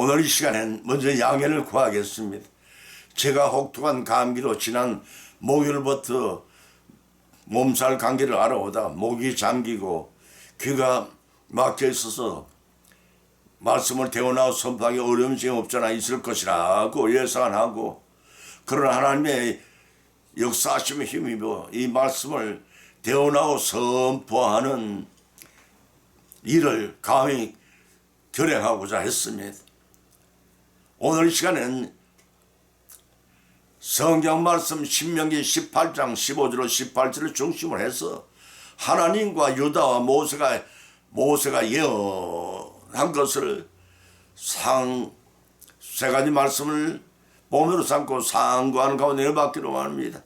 오늘 이 시간엔 먼저 양해를 구하겠습니다. 제가 혹독한 감기로 지난 목요일부터 몸살 감기를 알아오다 목이 잠기고 귀가 막혀 있어서 말씀을 대원하고 선포하기 어려움이 없잖아 있을 것이라고 예상하고, 그러나 하나님의 역사하심의 힘입어 이 말씀을 대원하고 선포하는 일을 감히 결행하고자 했습니다. 오늘 시간에는 성경 말씀 신명기 18장 15절로 18절을 중심으로 해서 하나님과 유다와 모세가 예언한 것을 세 가지 말씀을 본으로 삼고 상고하는 가운데 열받기로 합니다.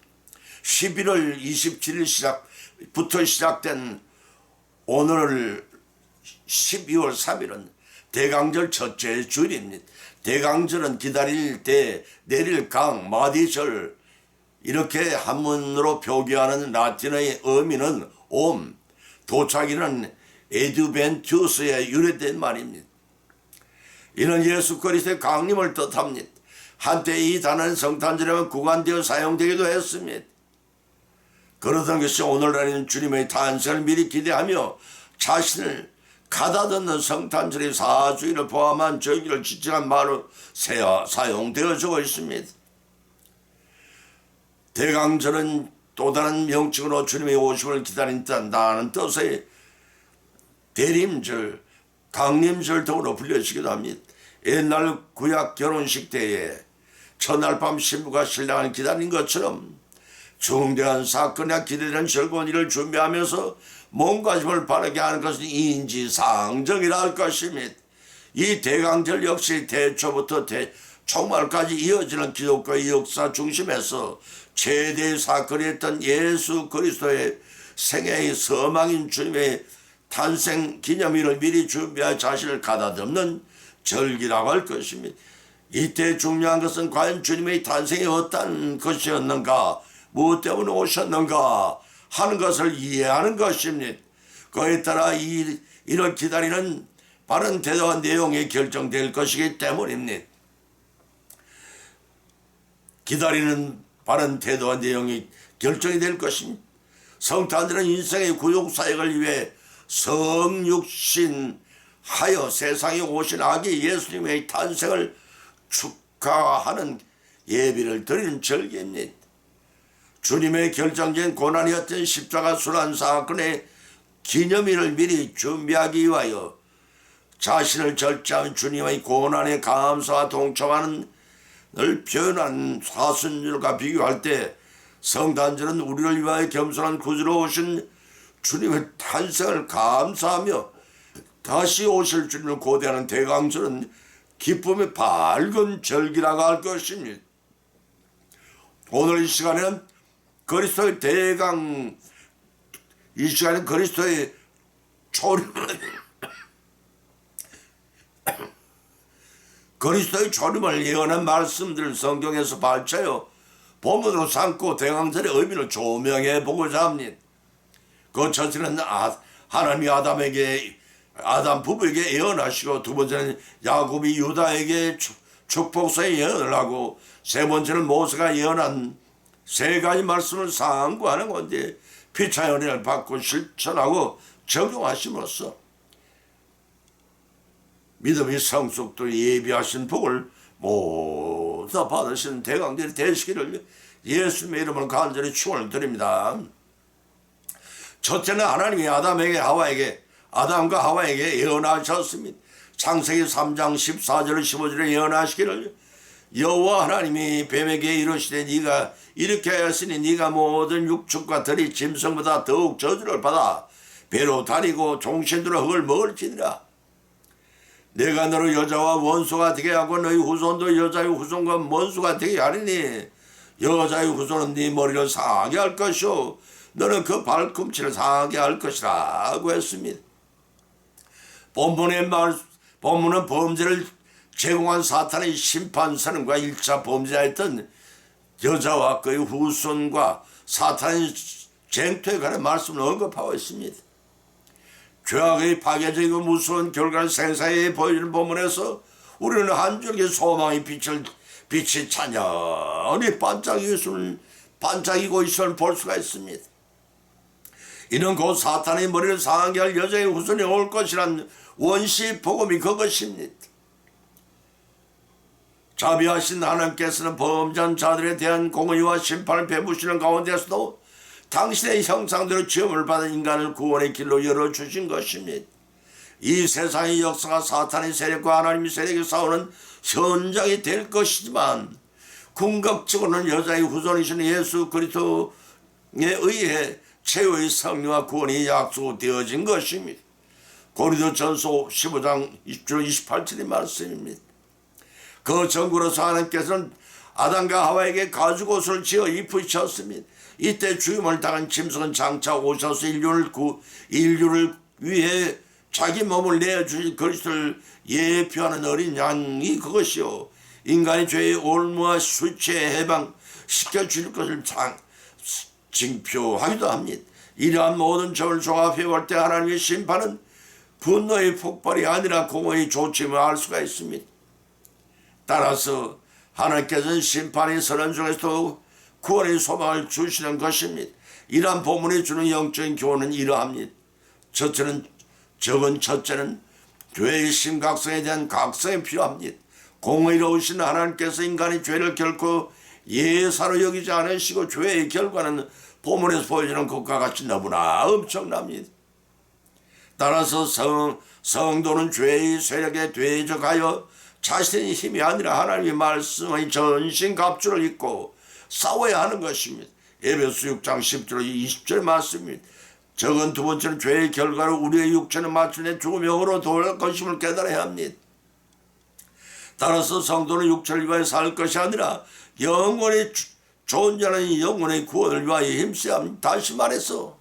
11월 27일 시작부터 시작된 오늘 12월 3일은 대강절 첫째 주일입니다. 대강절은 기다릴 때 내릴 강 마디절, 이렇게 한문으로 표기하는 라틴어의 의미는 옴, 도착이라는 에드벤투스에 유래된 말입니다. 이는 예수 그리스도의 강림을 뜻합니다. 한때 이 단어는 성탄절에만 구간되어 사용되기도 했습니다. 그러던 것이 오늘날에는 주님의 탄생을 미리 기대하며 자신을 가다듬는 성탄절의 사주일을 포함한 절기를 지칭한 말로 사용되어지고 있습니다. 대강절은 또 다른 명칭으로 주님의 오심을 기다린다는 뜻의 대림절, 강림절 등으로 불려지기도 합니다. 옛날 구약 결혼식 때에 첫날 밤 신부가 신랑을 기다린 것처럼 중대한 사건이나 기대되는 즐거운 일을 준비하면서 몸가짐을 바르게 하는 것은 인지상정이라 할 것입니다. 이 대강절 역시 대초부터 종말까지 이어지는 기독교의 역사 중심에서 최대의 사건이었던 예수 그리스도의 생애의 서망인 주님의 탄생 기념일을 미리 준비할 자신을 가다듬는 절기라고 할 것입니다. 이때 중요한 것은 과연 주님의 탄생이 어떤 것이었는가, 무엇 때문에 오셨는가 하는 것을 이해하는 것입니다. 그에 따라 이를 기다리는 바른 태도와 내용이 결정될 것이기 때문입니다. 기다리는 바른 태도와 내용이 결정이 될 것입니다. 성탄절은 인생의 구속사역을 위해 성육신하여 세상에 오신 아기 예수님의 탄생을 축하하는 예비를 드리는 절기입니다. 주님의 결정적인 고난이었던 십자가 순환 사건의 기념일을 미리 준비하기 위하여 자신을 절제한 주님의 고난에 감사와 동참하는 을 표현한 사순절과 비교할 때 성탄절은 우리를 위하여 겸손한 구주로 오신 주님의 탄생을 감사하며 다시 오실 주님을 고대하는 대강절은 기쁨의 밝은 절기라고 할 것입니다. 오늘 이 시간에는 그리스도의 그리스도의 초림을 예언한 말씀들을 성경에서 발췌하여 본문으로 삼고 대강절의 의미를 조명해 보고자 합니다. 그 첫째는 하나님이 아담 부부에게 예언하시고, 두 번째는 야곱이 유다에게 축복서의 예언을 하고, 세 번째는 모세가 예언한 세 가지 말씀을 상고하는 건데 피차 은혜를 받고 실천하고 적용하심으로써 믿음의 성숙도 예비하신 복을 모두 받으시는 대강절이 되시기를 예수님의 이름으로 간절히 축원을 드립니다. 첫째는 하나님이 아담과 하와에게 예언하셨습니다. 창세기 3장 14절 15절에 예언하시기를 여호와 하나님이 뱀에게 이르시되 네가 이렇게 하였으니 네가 모든 육축과 들이 짐승보다 더욱 저주를 받아 배로 다니고 종신으로 흙을 먹을지니라. 내가 너를 여자와 원수가 되게 하고 너희 후손도 여자의 후손과 원수가 되게 하리니 여자의 후손은 네 머리를 상하게 할 것이요 너는 그 발꿈치를 상하게 할 것이라고 했습니다. 본문은 범죄를 제공한 사탄의 심판선언과 1차 범죄자였던 여자와 그의 후손과 사탄의 쟁투에 관한 말씀을 언급하고 있습니다. 죄악의 파괴적이고 무서운 결과를 생사에 보여주는 본문에서 우리는 한 줄기 소망의 빛이 찬연히 반짝이고 있음을 볼 수가 있습니다. 이는 곧 사탄의 머리를 상하게 할 여자의 후손이 올 것이란 원시 복음이 그것입니다. 자비하신 하나님께서는 범죄한 자들에 대한 공의와 심판을 베푸시는 가운데서도 당신의 형상대로 지음을 받은 인간을 구원의 길로 열어주신 것입니다. 이 세상의 역사가 사탄의 세력과 하나님의 세력이 싸우는 현장이 될 것이지만 궁극적으로는 여자의 후손이신 예수 그리스도에 의해 최후의 승리와 구원이 약속되어진 것입니다. 고린도전서 15장 20절 28절의 말씀입니다. 그 전구로서 하나님께서는 아담과 하와에게 가죽옷을 지어 입히셨습니다. 이때 죽임을 당한 짐승은 장차 오셔서 인류를 위해 자기 몸을 내어주신 그리스도를 예표하는 어린 양이 그것이요 인간의 죄의 올무와 수치에 해방시켜 줄 것을 징표하기도 합니다. 이러한 모든 점을 종합해 볼 때 하나님의 심판은 분노의 폭발이 아니라 공의의 조침을 알 수가 있습니다. 따라서 하나님께서는 심판의 선언 중에서도 구원의 소망을 주시는 것입니다. 이러한 본문이 주는 영적인 교훈은 이러합니다. 첫째는 죄의 심각성에 대한 각성이 필요합니다. 공의로우신 하나님께서 인간의 죄를 결코 예사로 여기지 않으시고 죄의 결과는 본문에서 보여주는 것과 같이 너무나 엄청납니다. 따라서 성도는 죄의 세력에 대적하여 자신의 힘이 아니라 하나님의 말씀의 전신갑주를 입고 싸워야 하는 것입니다. 에베소 6장 10절 20절 말씀입니다. 적은 두 번째는 죄의 결과로 우리의 육체는 마침내 죽음으로 돌아갈 것임을 깨달아야 합니다. 따라서 성도는 육체를 위하여 살 것이 아니라 영원히 존재하는 영혼의 구원을 위하여 힘써야 합니다. 다시 말해서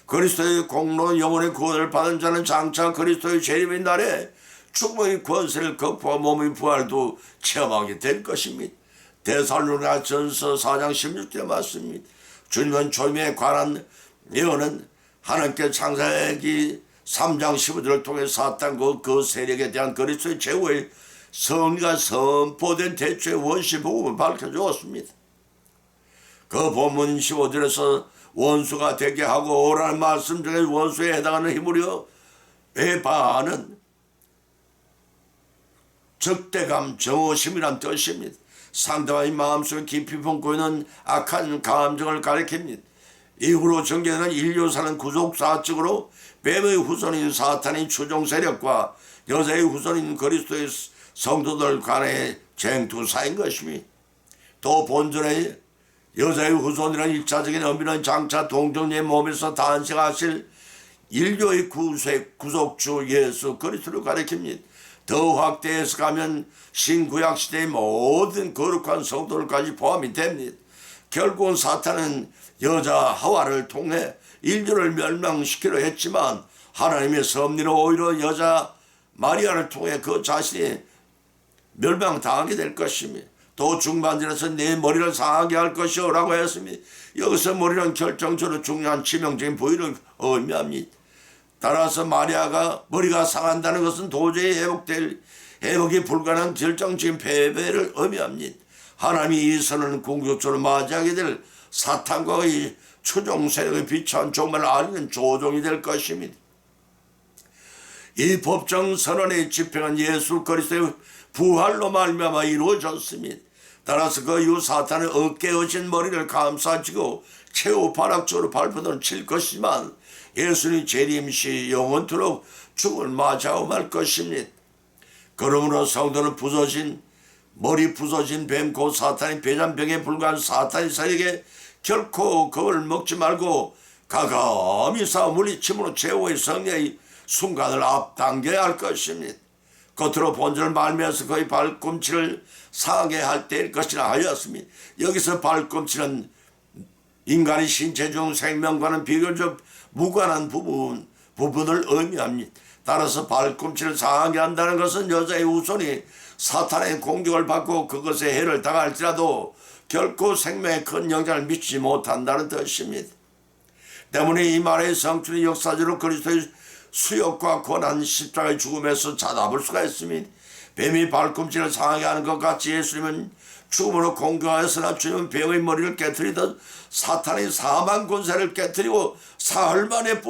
그리스도의 공로 영혼의 구원을 받은 자는 장차 그리스도의 재림의 날에 죽음의 권세를 극복하고 몸의 부활도 체험하게 될 것입니다. 데살로니가전서 4장 16절의 말씀입니다. 주님은 조임에 관한 예언은 하나님께 창세기 3장 15절을 통해 사탄과 그 세력에 대한 그리스도의 최후의 승리가 선포된 대초의 원시 복음을 밝혀주었습니다. 그 본문 15절에서 원수가 되게 하고 오라는 말씀 중에 원수에 해당하는 히브리어 에바는 적대감, 정오심이란 뜻입니다. 상대방의 마음속에 깊이 품고 있는 악한 감정을 가리킵니다. 이후로 전개되는 인류사는 구속사측으로 뱀의 후손인 사탄의 추종 세력과 여자의 후손인 그리스도의 성도들 간의 쟁투사인 것입니다. 또 본전의 여자의 후손이라는 일차적인 의미는 장차 동정녀의 몸에서 탄생하실 인류의 구속주 예수 그리스도를 가리킵니다. 더 확대해서 가면 신구약 시대의 모든 거룩한 성도들까지 포함이 됩니다. 결국은 사탄은 여자 하와를 통해 인류를 멸망시키려 했지만 하나님의 섭리로 오히려 여자 마리아를 통해 그 자신이 멸망당하게 될 것입니다. 또 중반절에서 내 머리를 상하게 할 것이오 라고 했습니다. 여기서 머리는 결정적으로 중요한 치명적인 부위를 의미합니다. 따라서 마리아가 머리가 상한다는 것은 도저히 회복이 불가능한 결정적인 패배를 의미합니다. 하나님이 이 선을 궁극적으로 맞이하게 될 사탄과의 추종 세력의 비참한 종말을 알리는 조종이 될 것입니다. 이 법정 선언의 집행은 예수 그리스도의 부활로 말미암아 이루어졌습니다. 따라서 그 이후 사탄은 어깨에 얹은 머리를 감싸지고 최후 발악적으로 발버둥을 칠 것이지만 예수님 재림 시 영원토록 죽음을 맞이하고 말 것입니다. 그러므로 성도는 머리 부서진 뱀 곧 사탄의 배잔병에 불과한 사탄의 세력에 결코 겁을 먹지 말고 가감히 싸워 물리침으로 최후의 승리의 순간을 앞당겨야 할 것입니다. 겉으로 본전을 말미암아서 그의 발꿈치를 상하게 할 때일 것이라 하였습니다. 여기서 발꿈치는 인간의 신체 중 생명과는 비교적 무관한 부분을 의미합니다. 따라서 발꿈치를 상하게 한다는 것은 여자의 후손이 사탄의 공격을 받고 그것에 해를 당할지라도 결코 생명에 큰 영향을 미치지 못한다는 뜻입니다. 때문에 이 말의 성취는 역사적으로 그리스도의 수욕과 권한 십자가의 죽음에서 찾아볼 수가 있습니다. 뱀이 발꿈치를 상하게 하는 것 같이 예수님은 죽음으로 공경하였으나 주님은 병의 머리를 깨뜨리듯 사탄의 사망 권세를 깨뜨리고 사흘 만에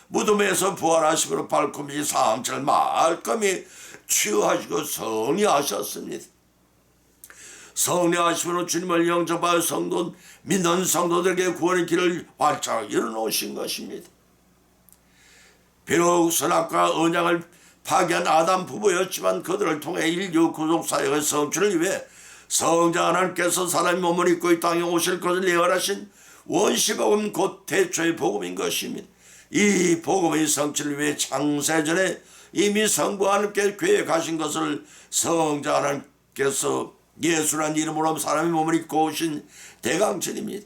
무덤에서 부활하시고 발꿈치 상처를 말끔히 치유하시고 승리하셨습니다. 승리하시고 주님을 영접하여 믿는 성도들에게 구원의 길을 활짝 열어놓으신 것입니다. 비록 선악과 언약을 파괴한 아담 부부였지만 그들을 통해 인류 구속사역의 성취를 위해 성자 하나님께서 사람의 몸을 입고 이 땅에 오실 것을 예언하신 원시복음 곧 태초의 복음인 것입니다. 이 복음의 성취를 위해 창세전에 이미 성부 하나님께 계획하신 것을 성자 하나님께서 예수라는 이름으로 사람의 몸을 입고 오신 대강전입니다.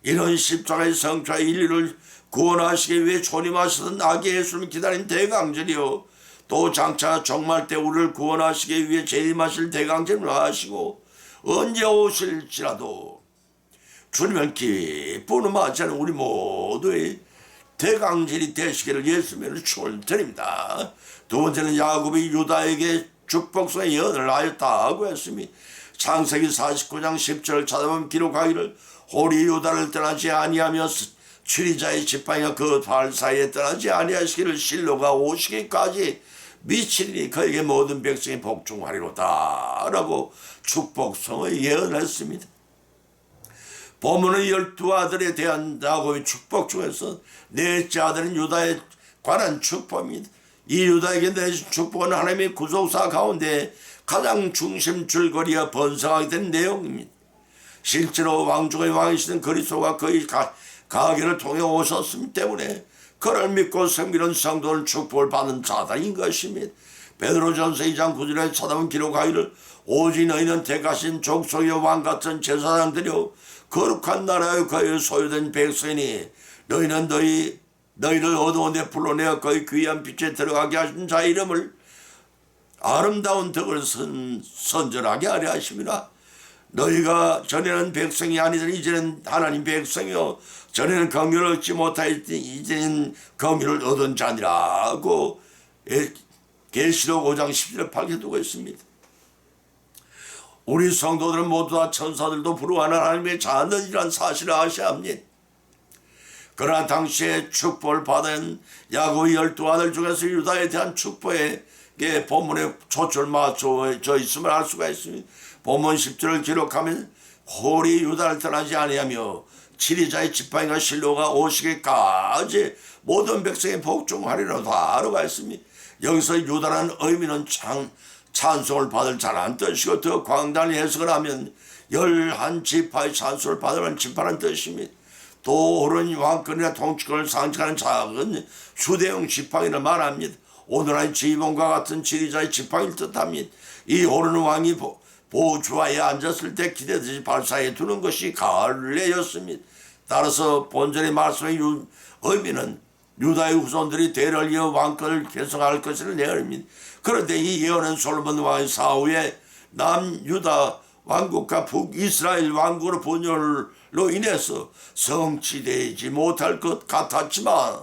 이런 십자가의 성취와 인류를 구원하시기 위해 초림하시던 아기 예수를 기다린 대강전이요 또 장차 종말 때 우리를 구원하시기 위해 재림하실 대강전을 하시고 언제 오실지라도 주님을 기쁨으로 맞이하는 우리 모두의 대강전이 되시기를 예수님을 축원드립니다. 두 번째는 야곱이 유다에게 축복성의 예언을 하였다고 했습니다. 창세기 49장 10절을 찾아보면 기록하기를 홀이 유다를 떠나지 아니하며 치리자의 지팡이가 그 발 사이에 떠나지 아니하시기를 실로가 오시기까지 미치리니 그에게 모든 백성이 복종하리로다 라고 축복성의 예언을 했습니다. 본문의 12아들에 대한 야곱의 축복 중에서 넷째 아들은 유다에 관한 축복입니다. 이 유다에게 내신 축복은 하나님의 구속사 가운데 가장 중심 줄거리와 번성하게 된 내용입니다. 실제로 왕중의 왕이시던 그리스도가 그의 가계를 통해 오셨기 때문에 그를 믿고 섬기는 성도는 축복을 받는 자들인 것입니다. 베드로전서 2장 9절에 찾아본 기록하기를 오직 너희는 택하신 족속의 왕같은 제사장들이요 거룩한 나라의 그의 소유된 백성이니 너희는 너희를 어두운 데 불러내어 그의 귀한 빛에 들어가게 하신 자의 이름을 아름다운 덕을 선전하게 하려 하심이라. 너희가 전에는 백성이 아니더니 이제는 하나님 백성이요 전에는 긍휼을 얻지 못하였더니 이제는 긍휼을 얻은 자니라고 계시록 5장 10절에 밝혀두고 있습니다. 우리 성도들은 모두 다 천사들도 부러워하는 하나님의 자녀들이란 사실을 아셔야 합니다. 그러나 당시에 축복을 받은 야곱의 12아들 중에서 유다에 대한 축복에 본문에 초점을 맞춰져 있음을 알 수가 있습니다. 본문 10절을 기록하면 홀이 유다를 떠나지 아니하며 치리자의 지팡이가 실로가 오시기까지 모든 백성이 복종하리로다 라고 했습니다. 여기서 유다라는 의미는 찬송을 받을 자라는 뜻이고 더 광단히 해석을 하면 11지파의 찬송을 받으라는 지파라는 뜻입니다. 도홀은 왕권이나 통치권을 상징하는 작은 휴대용 지팡이를 말합니다. 오늘날 지휘봉과 같은 지리자의 지팡이를 뜻합니다. 이 호르는 왕이 보좌에 앉았을 때 기대듯이 발사해 두는 것이 갈래였습니다. 따라서 본절의 말씀의 의미는 유다의 후손들이 대를 이어 왕권을 계승할 것을 예언입니다. 그런데 이 예언은 솔로몬 왕의 사후에 남유다 왕국과 북이스라엘 왕국으로 분열로 인해서 성취되지 못할 것 같았지만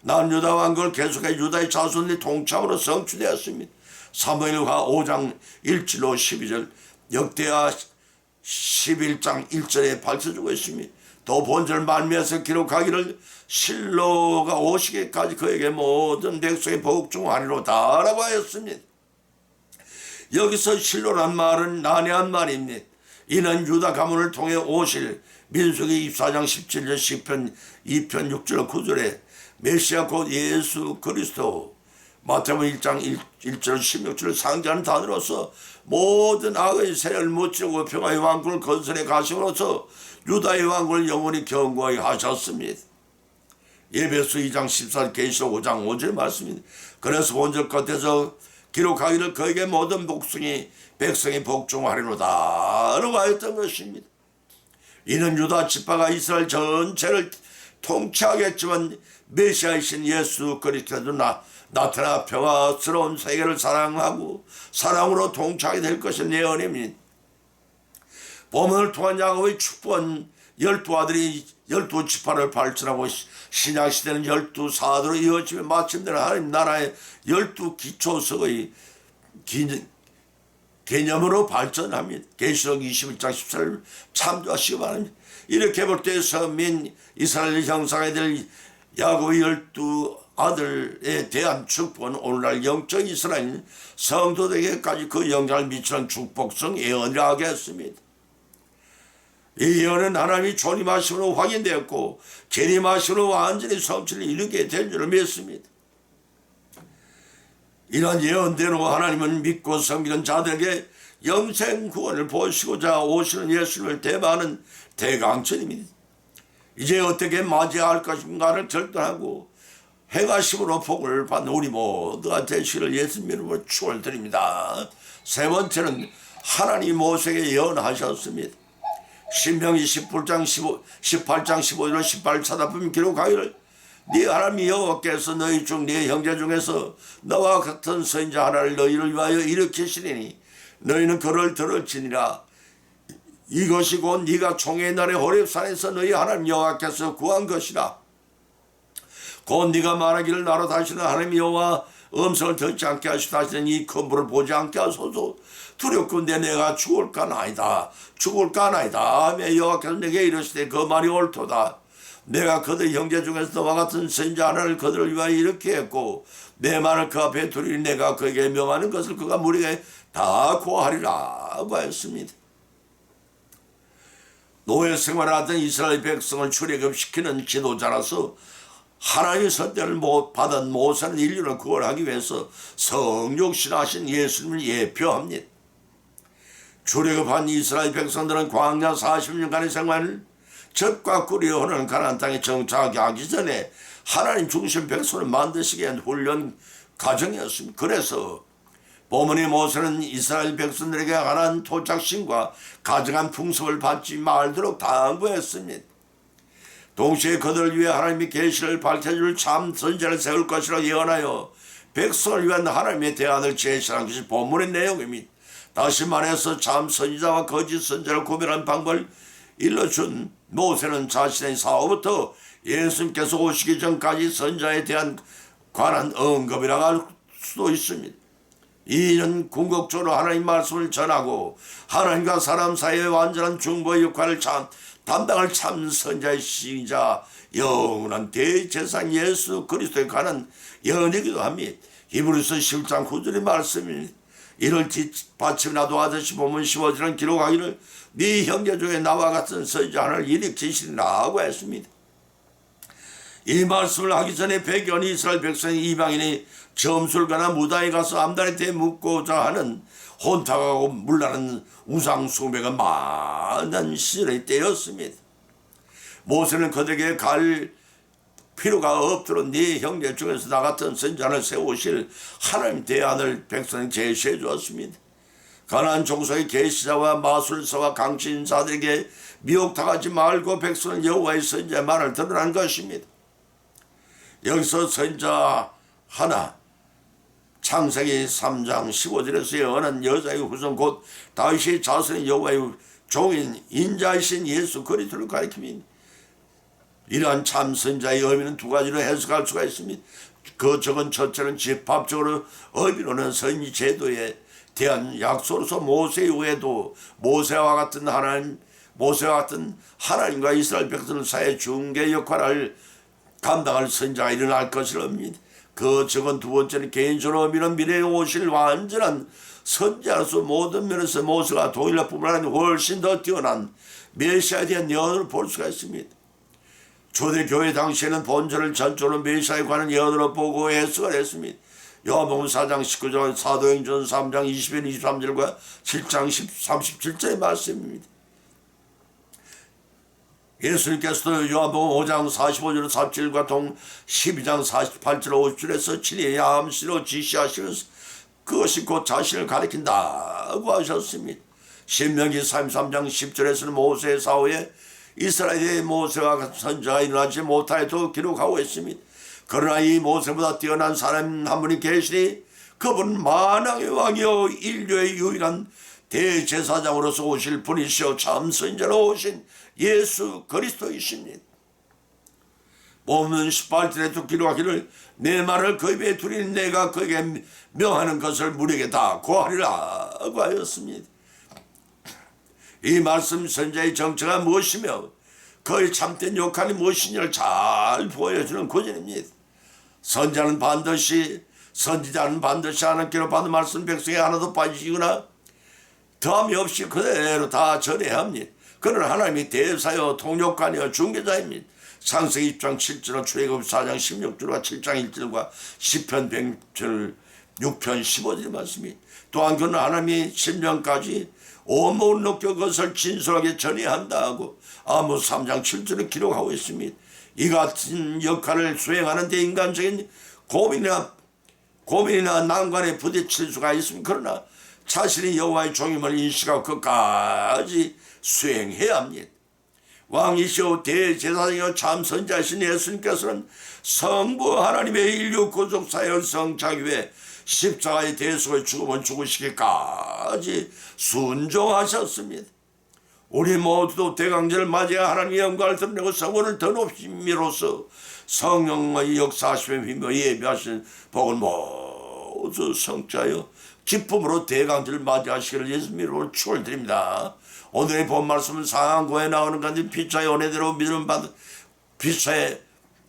남유다 왕국을 계속해 유다의 자손의 통치함으로 성취되었습니다. 사무엘하 5장 1절로 12절 역대하 11장 1절에 밝혀주고 있습니다. 또 본절 말미에서 기록하기를 실로가 오시기까지 그에게 모든 백성이 복종하리로다 라고 하였습니다. 여기서 실로란 말은 난해한 말입니다. 이는 유다 가문을 통해 오실 민수기 24장 17절 10편 2편 6절 9절에 메시아 곧 예수 그리스도 마태복음 1장 1절 16절을 상징하는 단어로서 모든 악의 세력을 무찌르고 평화의 왕국을 건설해 가심으로써 유다의 왕국을 영원히 견고하게 하셨습니다. 예배서 2장 14절 계시록 5장 5절 말씀입니다. 그래서 본절 끝에서 기록하기를 그에게 모든 백성이 복종하리로다 라고 하였던 것입니다. 이는 유다 지파가 이스라엘 전체를 통치하겠지만 메시아이신 예수 그리스도도 나타나 평화스러운 세계를 사랑하고 사랑으로 통치하게 될 것을 예언입니다. 본문을 통한 야곱의 축복은 12아들이 12지파를 발전하고 신약시대는 12사도로 이어지며 마침내 하나님 나라의 12기초석의 개념으로 발전합니다. 계시록 21장 14절 참조하시기 바랍니다. 이렇게 볼 때 선민 이스라엘 형상에 될 야곱의 12아들에 대한 축복은 오늘날 영적 이스라엘 성도들에게까지 그 영향을 미치는 축복성 예언이라 하겠습니다. 이 예언은 하나님이 존임하심으로 확인되었고 재림하심으로 완전히 성취를 이루게 될 줄을 믿습니다. 이런 예언대로 하나님은 믿고 섬기는 자들에게 영생 구원을 보시고자 오시는 예수님을 대마하는 대강천입니다. 이제 어떻게 맞이할 것인가를 결단하고 행하심으로 복을 받는 우리 모두가 되시기를 예수님 이름으로 축원드립니다. 세 번째는 하나님 모세에게 예언하셨습니다. 신명기 18장 15절로 18 찾아보면 기록하기를 네 하나님 여호와께서 너희 중 네 형제 중에서 너와 같은 선지자 하나를 너희를 위하여 일으키시리니 너희는 그를 들을지니라. 이것이 곧 네가 총회의 날에 호렙산에서 너희 하나님 여호와께서 구한 것이라. 곧 네가 말하기를 나로 다시는 하나님 여호와 음성을 듣지 않게 하시다 하시는 이 큰 불을 보지 않게 하소서. 두렵건대 내가 죽을까나이다 하며 여호와께서 내게 이르시되 그 말이 옳도다. 내가 그들 형제 중에서 너와 같은 선지자 하나를 그들을 위하여 이렇게 했고 내 말을 그 앞에 두리니 내가 그에게 명하는 것을 그가 무리에게 다 고하리라고 했습니다. 노예 생활하던 이스라엘 백성을 출애굽시키는 지도자라서 하나님의 선택을 받은 모세는 인류를 구원하기 위해서 성육신하신 예수님을 예표합니다. 출애굽한 이스라엘 백성들은 광야 40년간의 생활을 젖과 꿀이 흐르는 가나안 땅에 정착하게 하기 전에 하나님 중심 백성을 만드시기 위한 훈련 과정이었습니다. 그래서 본문의 모세는 이스라엘 백성들에게 가나안 토착신과 가증한 풍습을 받지 말도록 당부했습니다. 동시에 그들을 위해 하나님의 계시를 밝혀줄 참 선지자를 세울 것이라 예언하여 백성을 위한 하나님의 대안을 제시한 것이 본문의 내용입니다. 다시 말해서 참 선지자와 거짓 선지자를 구별하는 방법을 일러준 모세는 자신의 사후부터 예수님께서 오시기 전까지 선지자에 대한 관한 언급이라고 할 수도 있습니다. 이는 궁극적으로 하나님 말씀을 전하고 하나님과 사람 사이의 완전한 중보의 역할을 담당할 참 선지자의 시자 영원한 대제사장 예수 그리스도에 관한 예언이기도 합니다. 히브리서 10장 9절의 말씀입니다. 이를 뒷받침이라도 하듯이 보면 15절은 기록하기를 네 형제 중에 나와 같은 선지자 하나를 일으키시리라고 했습니다. 이 말씀을 하기 전에 백연 이스라엘 백성의 이방인이 점술가나 무당에 가서 암단에 대해 묻고자 하는 혼탁하고 물나는 우상 숭배가 많은 시절의 때였습니다. 모세는 그들에게 갈 필요가 없도록 네 형제 중에서 나 같은 선지자를 세우실 하나님 대안을 백성에 제시해 주었습니다. 가나안 족속의 계시자와 마술사와 강신사들에게 미혹당하지 말고 백성은 여호와의 선지자의 말을 들으라는 것입니다. 여기서 선지자 하나 창세기 3장 15절에서 예언한 여자의 후손 곧 다윗의 자손의 여호와의 종인 인자이신 예수 그리스도를 가리킵니다. 이러한 참 선지자의 의미는 두 가지로 해석할 수가 있습니다. 그적은 첫째는 집합적으로 의미로는 선지 제도에 대한 약속으로서 모세 이후에도 모세와 같은 하나님과 이스라엘 백성 사이의 중개 역할을 감당할 선지자가 일어날 것이랍니다. 그적은 두 번째는 개인적으로 의미는 미래에 오실 완전한 선지자로서 모든 면에서 모세가 동일할 뿐만 아니라 훨씬 더 뛰어난 메시아에 대한 예언을 볼 수가 있습니다. 초대교회 당시에는 본절을 전적으로 메시아에 관한 예언으로 보고 해석을 했습니다. 요한복음 4장 19절, 사도행전 3장 21, 23절과 7장 37절의 말씀입니다. 예수님께서도 요한복음 5장 45절 47절과 동 12장 48절 50절에서 친히 야함시로 지시하시면서 그것이 곧 자신을 가리킨다고 하셨습니다. 신명기 33장 10절에서는 모세의 사후에 이스라엘의 모세와 같은 선지자가 일어나지 못하여도 기록하고 있습니다. 그러나 이 모세보다 뛰어난 사람 한 분이 계시니 그분은 만왕의 왕이요 인류의 유일한 대제사장으로서 오실 분이시오 참 선지자로 오신 예수 그리스도이십니다. 몸은 18절에도 기록하기를 내 말을 그 입에 두리니 내가 그에게 명하는 것을 무리에게 다 고하리라고 하였습니다. 이 말씀 선자의 정체가 무엇이며 그의 참된 역할이 무엇이냐를 잘 보여주는 구절입니다. 선자는 반드시 선지자는 반드시 하나님께로 받은 말씀 백성에 하나도 빠지거나 더함이 없이 그대로 다 전해야 합니다. 그는 하나님이 대사여 통역관이여 중개자입니다. 창세기 1장 7절과 출애굽 4장 16절과 7장 1절과 시편 100절 6편 15절의 말씀이 또한 그는 하나님이 심령까지 온몸을 느껴 그것을 진솔하게 전해야 한다 하고 아모스 3장 7절을 기록하고 있습니다. 이 같은 역할을 수행하는 데 인간적인 고민이나 난관에 부딪힐 수가 있습니다. 그러나 자신이 여호와의 종임을 인식하고 끝까지 수행해야 합니다. 왕이시오 대제사장이요 참 선자신 예수님께서는 성부 하나님의 인류 구속 사역 성착 위해 십자가의 대속의 죽음을 죽으시기까지 순종하셨습니다. 우리 모두도 대강제를 맞이해 하나님의 영광을 드러내고 성원을 더 높임으로써 성령의 역사하심에 힘입어 예비하신 복을 모두 성취하여 기쁨으로 대강제를 맞이하시기를 예수님으로 축원드립니다. 오늘의 본 말씀은 상한고에 나오는 가운데 피차의 은혜대로 피차의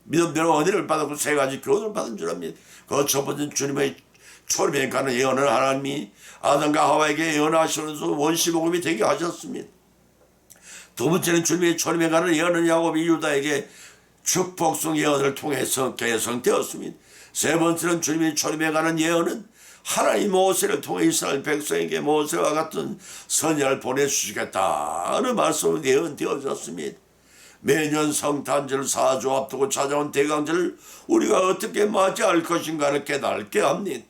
믿음대로 은혜를 받았고 세 가지 교훈을 받은 줄 압니다. 그 첫 번째 주님의 초림에 가는 예언을 하나님이 아담과 하와에게 예언하시면서 원시복음이 되게 하셨습니다. 두 번째는 주님의 초림에 가는 예언은 야곱이 유다에게 축복성 예언을 통해서 개성되었습니다. 세 번째는 주님의 초림에 가는 예언은 하나님 모세를 통해 이스라엘 백성에게 모세와 같은 선지자를 보내주시겠다는 말씀으로 예언되어졌습니다. 매년 성탄절 4주 앞두고 찾아온 대강절을 우리가 어떻게 맞이할 것인가를 깨닫게 합니다.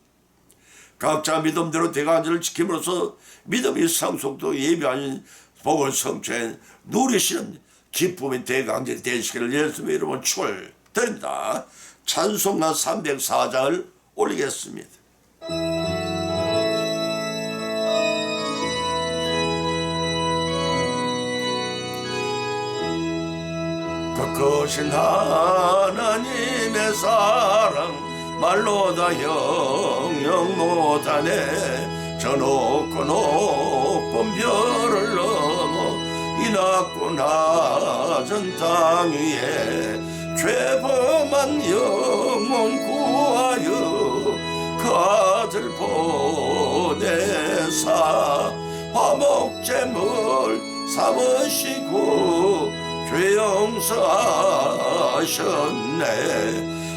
각자 믿음대로 대강절을 지킴으로써 믿음이 성숙도 예비하는 복을 성취해 누리시는 기쁨의 대강절이 되시기를 예수님의 이름으로 축원드립니다. 찬송가 304장을 올리겠습니다. 크신 하나님의 사랑 말로 다 형용 못하네. 저 높고 높은 별을 넘어 이 낮고 낮은 땅 위에 죄범한 영혼 구하여 그 아들 보내사 화목제물 삼으시고 죄 용서하셨네.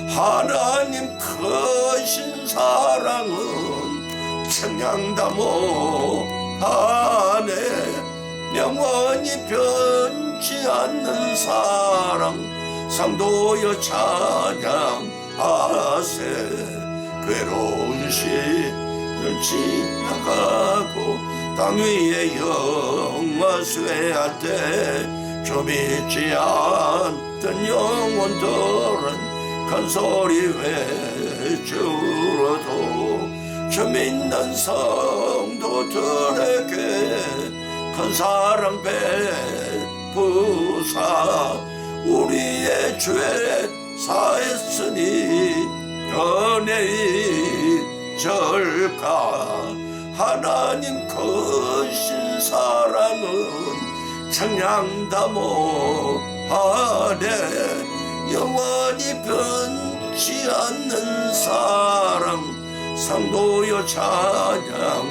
하나님 크신 사랑은 청량다 못하네. 영원히 변치 않는 사랑 상도여 찬양하세. 괴로운 시를 지나가고 땅 위에 영화 쇠할 때 좀 잊지 않던 영혼들은 큰 소리 외쳐도 저 믿는 성도들에게 큰 사랑 베푸사 우리의 죄 사했으니 은혜의 절가. 하나님 크신 사랑은 청량다 못하네. 영원히 변치 않는 사랑 상도여 찬양하세.